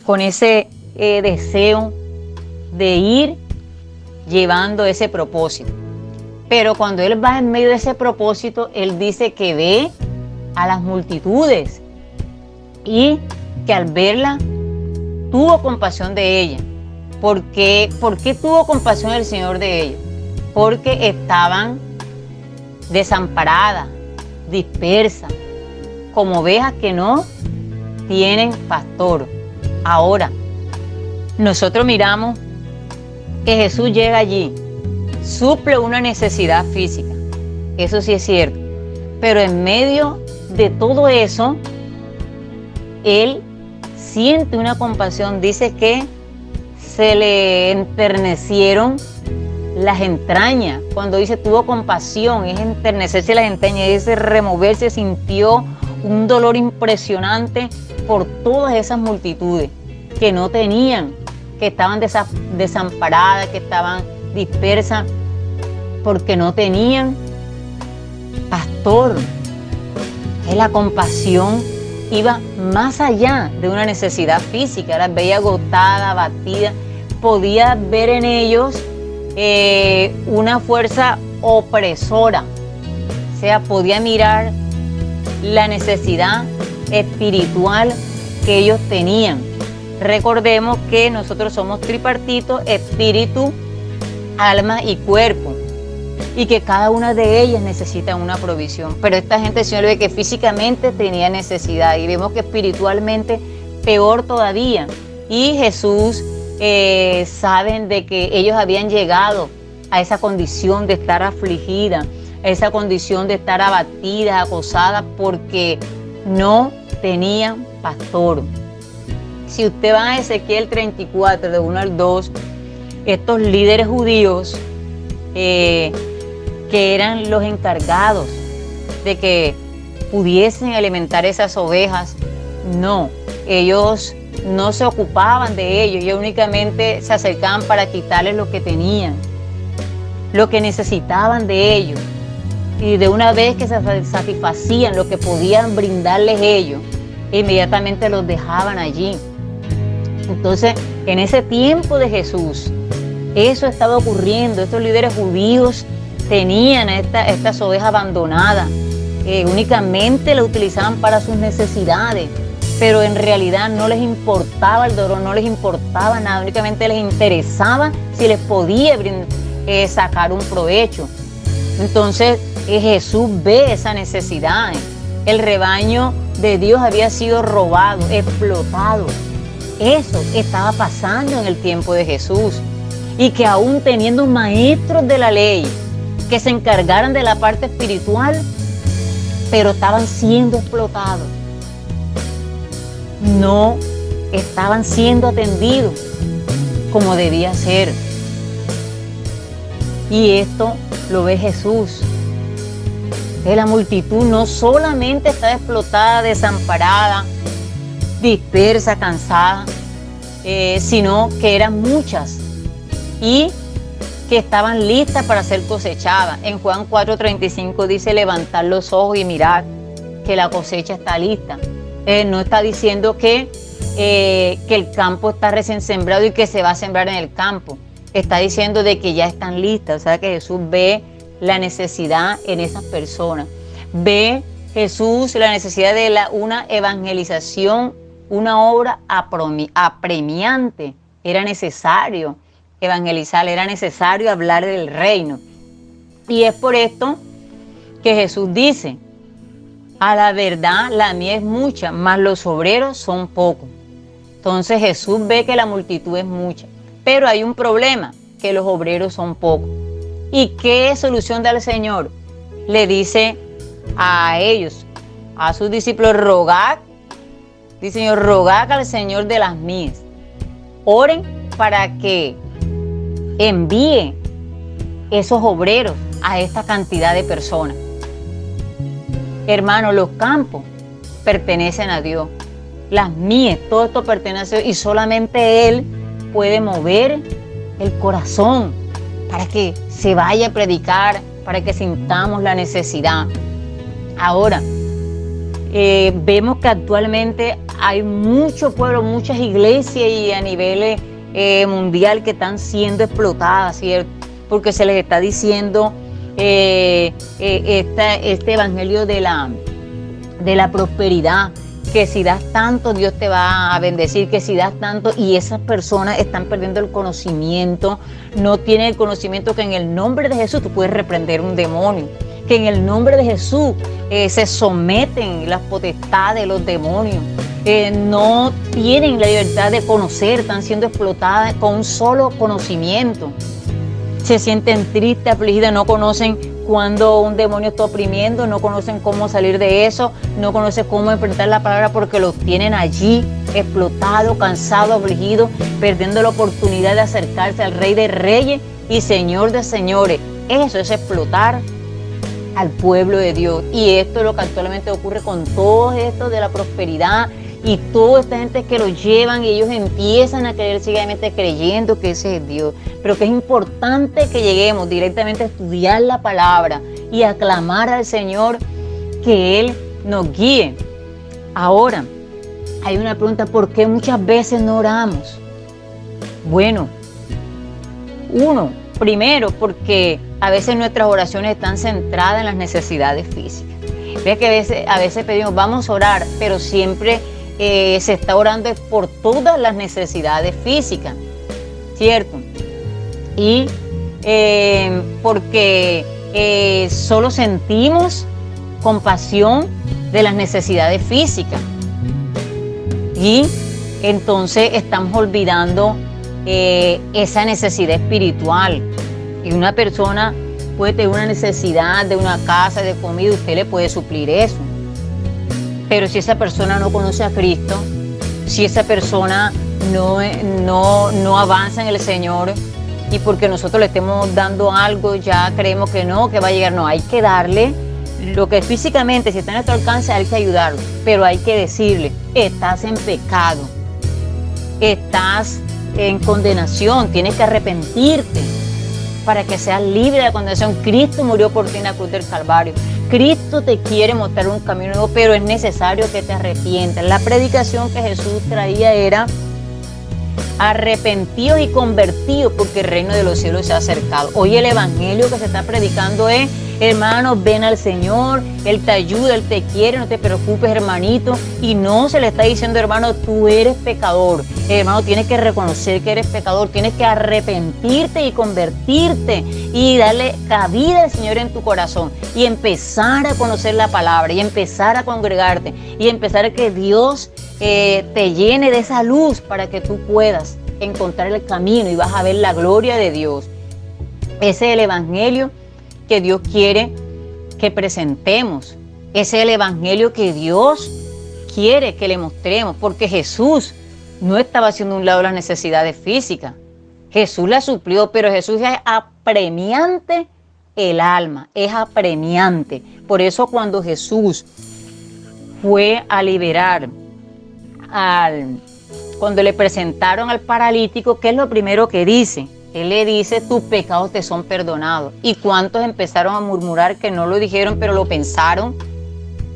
con ese deseo de ir llevando ese propósito. Pero cuando Él va en medio de ese propósito, Él dice que ve a las multitudes y que al verla tuvo compasión de ella. ¿Por qué tuvo compasión el Señor de ellos? Porque estaban desamparadas, dispersas, como ovejas que no tienen pastor. Ahora, nosotros miramos que Jesús llega allí, suple una necesidad física, eso sí es cierto, pero en medio de todo eso, Él siente una compasión. Dice que se le enternecieron las entrañas. Cuando dice tuvo compasión, es enternecerse las entrañas, es removerse, sintió un dolor impresionante por todas esas multitudes que no tenían, que estaban desamparadas, que estaban dispersas, porque no tenían pastor. La compasión iba más allá de una necesidad física, las veía agotada, abatida, podía ver en ellos una fuerza opresora, o sea, podía mirar la necesidad espiritual que ellos tenían. Recordemos que nosotros somos tripartitos, espíritu, alma y cuerpo, y que cada una de ellas necesita una provisión. Pero esta gente, el Señor ve que físicamente tenía necesidad, y vemos que espiritualmente peor todavía. Y Jesús saben de que ellos habían llegado a esa condición de estar afligida, a esa condición de estar abatidas, acosadas, porque no tenían pastor. Si usted va a Ezequiel 34, de 1 al 2, estos líderes judíos que eran los encargados de que pudiesen alimentar esas ovejas, no, ellos no se ocupaban de ellos únicamente se acercaban para quitarles lo que tenían, lo que necesitaban de ellos, y de una vez que se satisfacían lo que podían brindarles ellos, inmediatamente los dejaban allí. Entonces, en ese tiempo de Jesús, eso estaba ocurriendo. Estos líderes judíos tenían estas ovejas abandonadas, únicamente las utilizaban para sus necesidades, pero en realidad no les importaba el dolor, no les importaba nada, únicamente les interesaba si les podía sacar un provecho. Entonces Jesús ve esa necesidad. El rebaño de Dios había sido robado, explotado. Eso estaba pasando en el tiempo de Jesús, y que aún teniendo maestros de la ley que se encargaran de la parte espiritual, pero estaban siendo explotados, no estaban siendo atendidos como debía ser. Y esto lo ve Jesús. La multitud no solamente estaba explotada, desamparada, dispersa, cansada, sino que eran muchas y que estaban listas para ser cosechadas. En Juan 4:35 dice: levantar los ojos y mirar que la cosecha está lista. No está diciendo que el campo está recién sembrado y que se va a sembrar en el campo. Está diciendo de que ya están listas. O sea que Jesús ve la necesidad en esas personas. Ve Jesús la necesidad de una evangelización, una obra apremiante. Era necesario evangelizar, era necesario hablar del reino. Y es por esto que Jesús dice: a la verdad la mies es mucha, mas los obreros son pocos. Entonces Jesús ve que la multitud es mucha, pero hay un problema, que los obreros son pocos. ¿Y qué solución da el Señor? Le dice a ellos, a sus discípulos: rogad, dice Señor, rogad al Señor de las mies, oren para que envíe esos obreros a esta cantidad de personas. Hermanos, los campos pertenecen a Dios, las mies, todo esto pertenece a Dios, y solamente Él puede mover el corazón para que se vaya a predicar, para que sintamos la necesidad. Ahora, vemos que actualmente hay mucho pueblo, muchas iglesias y a nivel mundial que están siendo explotadas, ¿cierto? Porque se les está diciendo este evangelio de la prosperidad, que si das tanto Dios te va a bendecir, que si das tanto, y esas personas están perdiendo el conocimiento, no tienen el conocimiento que en el nombre de Jesús tú puedes reprender un demonio, que en el nombre de Jesús se someten las potestades de los demonios, no tienen la libertad de conocer, están siendo explotadas con un solo conocimiento. Se sienten tristes, afligidas, no conocen cuando un demonio está oprimiendo, no conocen cómo salir de eso, no conocen cómo enfrentar la palabra, porque los tienen allí explotados, cansados, afligidos, perdiendo la oportunidad de acercarse al Rey de Reyes y Señor de señores. Eso es explotar al pueblo de Dios. Y esto es lo que actualmente ocurre con todo esto de la prosperidad y toda esta gente que lo llevan y ellos empiezan a creer ciegamente creyendo que ese es Dios. Pero que es importante que lleguemos directamente a estudiar la palabra y a clamar al Señor que Él nos guíe. Ahora, hay una pregunta: ¿por qué muchas veces no oramos? Bueno, primero, porque a veces nuestras oraciones están centradas en las necesidades físicas. Ve que a veces pedimos, vamos a orar, pero siempre se está orando por todas las necesidades físicas, ¿cierto? Y porque solo sentimos compasión de las necesidades físicas. Y entonces estamos olvidando esa necesidad espiritual. Y una persona puede tener una necesidad de una casa, de comida, usted le puede suplir eso. Pero si esa persona no conoce a Cristo, si esa persona no avanza en el Señor, y porque nosotros le estemos dando algo, ya creemos que no, que va a llegar. No, hay que darle lo que físicamente, si está en nuestro alcance, hay que ayudarlo. Pero hay que decirle, estás en pecado, estás en condenación, tienes que arrepentirte para que seas libre de la condenación. Cristo murió por ti en la cruz del Calvario. Cristo te quiere mostrar un camino nuevo, pero es necesario que te arrepientas. La predicación que Jesús traía era: arrepentidos y convertidos, porque el reino de los cielos se ha acercado. Hoy el evangelio que se está predicando es: hermanos, ven al Señor, Él te ayuda, Él te quiere, no te preocupes, hermanito. Y no se le está diciendo, hermano, tú eres pecador. Hermano, tienes que reconocer que eres pecador, tienes que arrepentirte y convertirte y darle cabida al Señor en tu corazón y empezar a conocer la palabra y empezar a congregarte y empezar a que Dios te llene de esa luz para que tú puedas encontrar el camino y vas a ver la gloria de Dios. Ese es el evangelio que Dios quiere que presentemos. Ese es el evangelio que Dios quiere que le mostremos, porque Jesús no estaba haciendo a un lado las necesidades físicas. Jesús la suplió, pero Jesús es apremiante el alma, es apremiante. Por eso cuando Jesús fue a liberar cuando le presentaron al paralítico, ¿qué es lo primero que dice? Él le dice, tus pecados te son perdonados. ¿Y cuántos empezaron a murmurar que no lo dijeron, pero lo pensaron?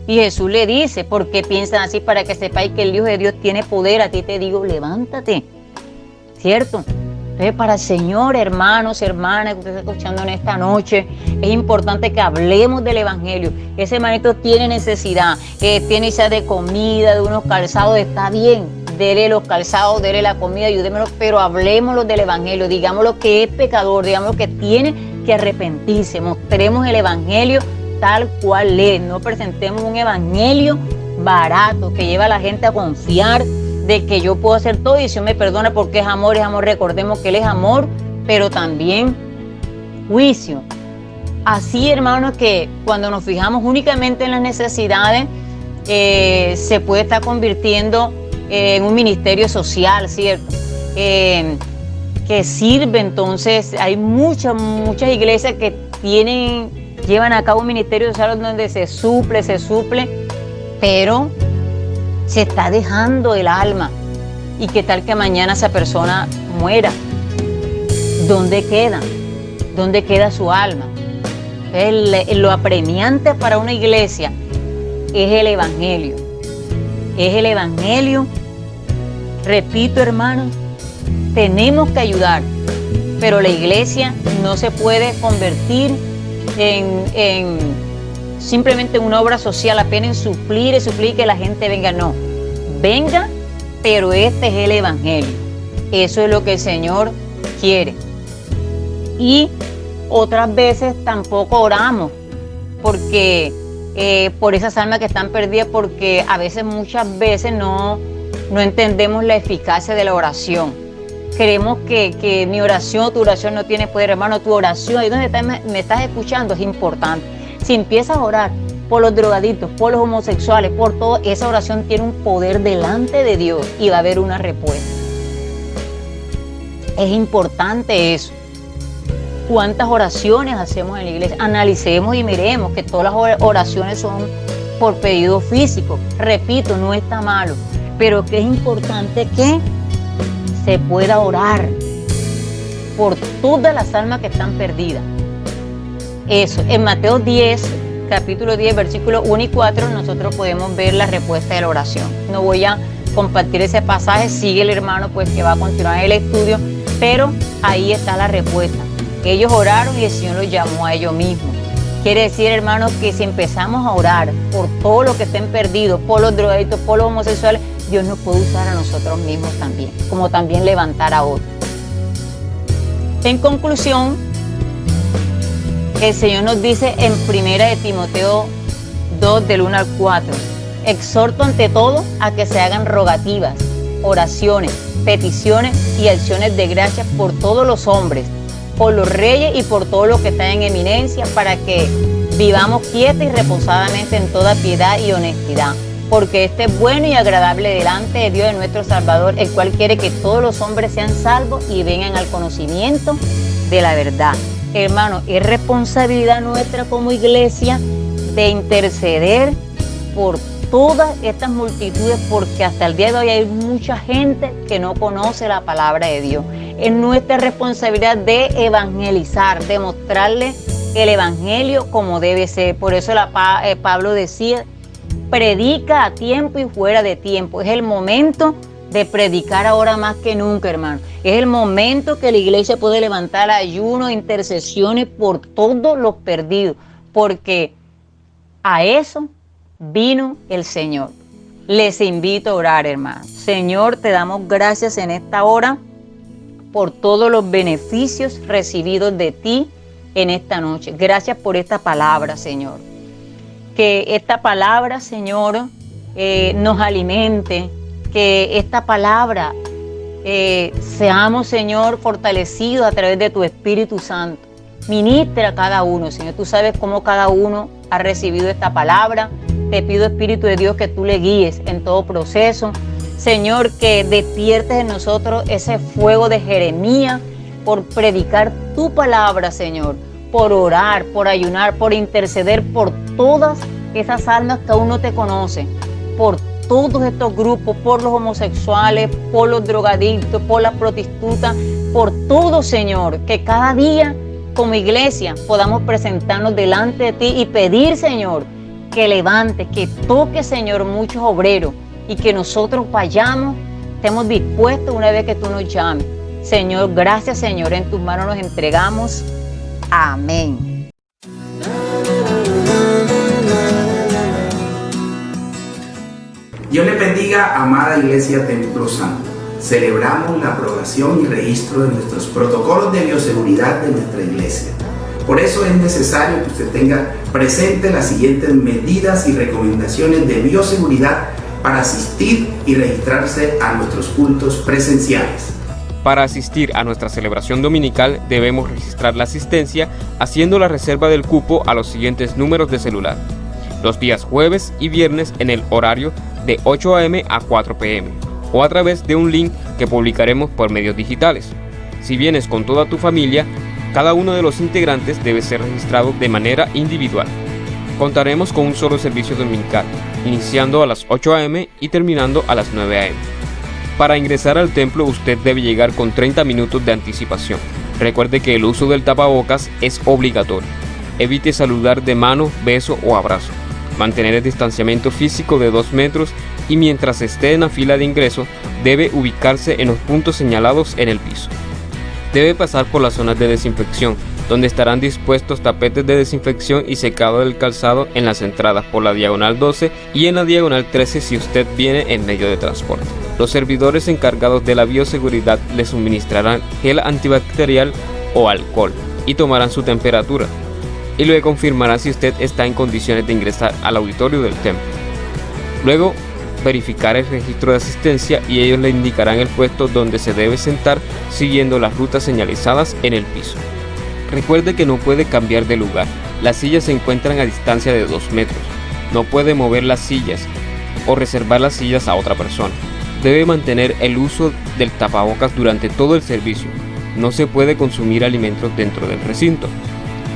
Y Jesús le dice, ¿por qué piensan así? Para que sepáis que el Hijo de Dios tiene poder. A ti te digo, levántate. ¿Cierto? Entonces, para el Señor, hermanos, hermanas, que usted está escuchando en esta noche, es importante que hablemos del evangelio. Ese hermanito tiene necesidad, tiene necesidad de comida, de unos calzados, está bien. Dele los calzados, dele la comida, ayudémoslo, pero hablemoslo del evangelio, digámoslo que es pecador, digámoslo que tiene que arrepentirse, mostremos el evangelio tal cual es, no presentemos un evangelio barato que lleva a la gente a confiar de que yo puedo hacer todo y Dios me perdona porque es amor, recordemos que Él es amor, pero también juicio. Así, hermanos, que cuando nos fijamos únicamente en las necesidades, se puede estar convirtiendo en un ministerio social, ¿cierto? Que sirve. Entonces hay muchas iglesias que llevan a cabo un ministerio social donde se suple, pero se está dejando el alma. ¿Y qué tal que mañana esa persona muera? ¿Dónde queda? ¿Dónde queda su alma? Lo apremiante para una iglesia es el evangelio. Es el evangelio. Repito, hermanos, tenemos que ayudar, pero la iglesia no se puede convertir en simplemente una obra social, apenas en suplir que la gente venga. No, venga, pero este es el evangelio. Eso es lo que el Señor quiere. Y otras veces tampoco oramos porque por esas almas que están perdidas, porque muchas veces no entendemos la eficacia de la oración. Creemos que mi oración, tu oración no tiene poder. Hermano, tu oración, ahí donde me estás escuchando, es importante. Si empiezas a orar por los drogadictos, por los homosexuales, por todo, esa oración tiene un poder delante de Dios y va a haber una respuesta. Es importante eso. cuántas oraciones hacemos en la iglesia. Analicemos y miremos que todas las oraciones son por pedido físico. Repito, no está malo, pero que es importante que se pueda orar por todas las almas que están perdidas. Eso, en Mateo 10, capítulo 10, versículos 1 y 4, nosotros podemos ver la respuesta de la oración. No voy a compartir ese pasaje, sigue el hermano pues que va a continuar el estudio, pero ahí está la respuesta. Ellos oraron y el Señor los llamó a ellos mismos. Quiere decir, hermanos, que si empezamos a orar por todos los que estén perdidos, por los drogadictos, por los homosexuales, Dios nos puede usar a nosotros mismos también, como también levantar a otros. En conclusión, el Señor nos dice en 1 de Timoteo 2, del 1 al 4, exhorto ante todo a que se hagan rogativas, oraciones, peticiones y acciones de gracias por todos los hombres, por los reyes y por todos los que están en eminencia, para que vivamos quieta y reposadamente en toda piedad y honestidad, porque este es bueno y agradable delante de Dios, de nuestro Salvador, el cual quiere que todos los hombres sean salvos y vengan al conocimiento de la verdad. Hermano, es responsabilidad nuestra como iglesia de interceder por todas estas multitudes, porque hasta el día de hoy hay mucha gente que no conoce la palabra de Dios. Es nuestra responsabilidad de evangelizar, de mostrarle el evangelio como debe ser. Por eso Pablo decía, predica a tiempo y fuera de tiempo. Es el momento de predicar ahora más que nunca, hermano. Es el momento que la iglesia puede levantar ayunos, intercesiones por todos los perdidos, porque a eso vino el Señor. Les invito a orar, hermano. Señor, te damos gracias en esta hora por todos los beneficios recibidos de ti en esta noche. Gracias por esta palabra, Señor. Que esta palabra, Señor, nos alimente. Que esta palabra seamos, Señor, fortalecidos a través de tu Espíritu Santo. Ministra a cada uno, Señor. Tú sabes cómo cada uno ha recibido esta palabra. Te pido, Espíritu de Dios, que tú le guíes en todo proceso. Señor, que despiertes en nosotros ese fuego de Jeremías por predicar tu palabra, Señor. Por orar, por ayunar, por interceder por todas esas almas que aún no te conocen. Por todos estos grupos, por los homosexuales, por los drogadictos, por las prostitutas, por todo, Señor, que cada día como iglesia podamos presentarnos delante de ti y pedir, Señor, que levantes, que toques, Señor, muchos obreros y que nosotros vayamos, estemos dispuestos una vez que tú nos llames. Señor, gracias, Señor, en tus manos nos entregamos. Amén. Dios les bendiga, amada Iglesia Templo Santo. Celebramos la aprobación y registro de nuestros protocolos de bioseguridad de nuestra iglesia. Por eso es necesario que usted tenga presente las siguientes medidas y recomendaciones de bioseguridad para asistir y registrarse a nuestros cultos presenciales. Para asistir a nuestra celebración dominical debemos registrar la asistencia haciendo la reserva del cupo a los siguientes números de celular. Los días jueves y viernes en el horario de 8 a.m. a 4 p.m. o a través de un link que publicaremos por medios digitales. Si vienes con toda tu familia, cada uno de los integrantes debe ser registrado de manera individual. Contaremos con un solo servicio dominical, iniciando a las 8 a.m. y terminando a las 9 a.m. Para ingresar al templo usted debe llegar con 30 minutos de anticipación. Recuerde que el uso del tapabocas es obligatorio. Evite saludar de mano, beso o abrazo. Mantener el distanciamiento físico de 2 metros y mientras esté en la fila de ingreso debe ubicarse en los puntos señalados en el piso. Debe pasar por las zonas de desinfección, donde estarán dispuestos tapetes de desinfección y secado del calzado en las entradas por la diagonal 12 y en la diagonal 13 si usted viene en medio de transporte. Los servidores encargados de la bioseguridad le suministrarán gel antibacterial o alcohol y tomarán su temperatura. Y luego confirmarán si usted está en condiciones de ingresar al auditorio del templo. Luego verificar el registro de asistencia y ellos le indicarán el puesto donde se debe sentar siguiendo las rutas señalizadas en el piso. Recuerde que no puede cambiar de lugar, las sillas se encuentran a distancia de 2 metros. No puede mover las sillas o reservar las sillas a otra persona. Debe mantener el uso del tapabocas durante todo el servicio. no se puede consumir alimentos dentro del recinto.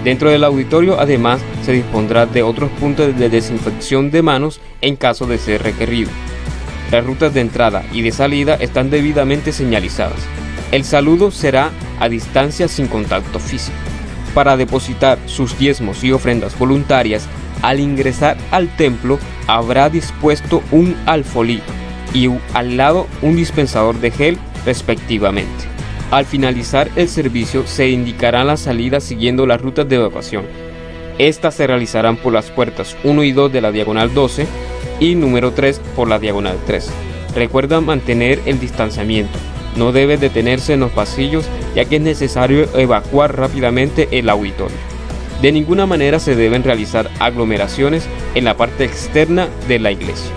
Dentro del auditorio además se dispondrá de otros puntos de desinfección de manos en caso de ser requerido. Las rutas de entrada y de salida están debidamente señalizadas. El saludo será a distancia sin contacto físico. Para depositar sus diezmos y ofrendas voluntarias, al ingresar al templo habrá dispuesto un alfolí y al lado un dispensador de gel respectivamente. Al finalizar el servicio se indicarán las salidas siguiendo las rutas de evacuación. Estas se realizarán por las puertas 1 y 2 de la diagonal 12 y número 3 por la diagonal 3. Recuerda mantener el distanciamiento. No debe detenerse en los pasillos ya que es necesario evacuar rápidamente el auditorio. De ninguna manera se deben realizar aglomeraciones en la parte externa de la iglesia.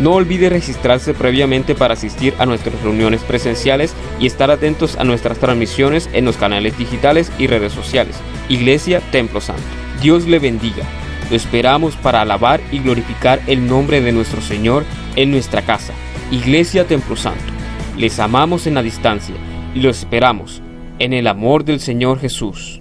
No olvide registrarse previamente para asistir a nuestras reuniones presenciales y estar atentos a nuestras transmisiones en los canales digitales y redes sociales. Iglesia Templo Santo. Dios le bendiga. Lo esperamos para alabar y glorificar el nombre de nuestro Señor en nuestra casa. Iglesia Templo Santo. Les amamos en la distancia y los esperamos en el amor del Señor Jesús.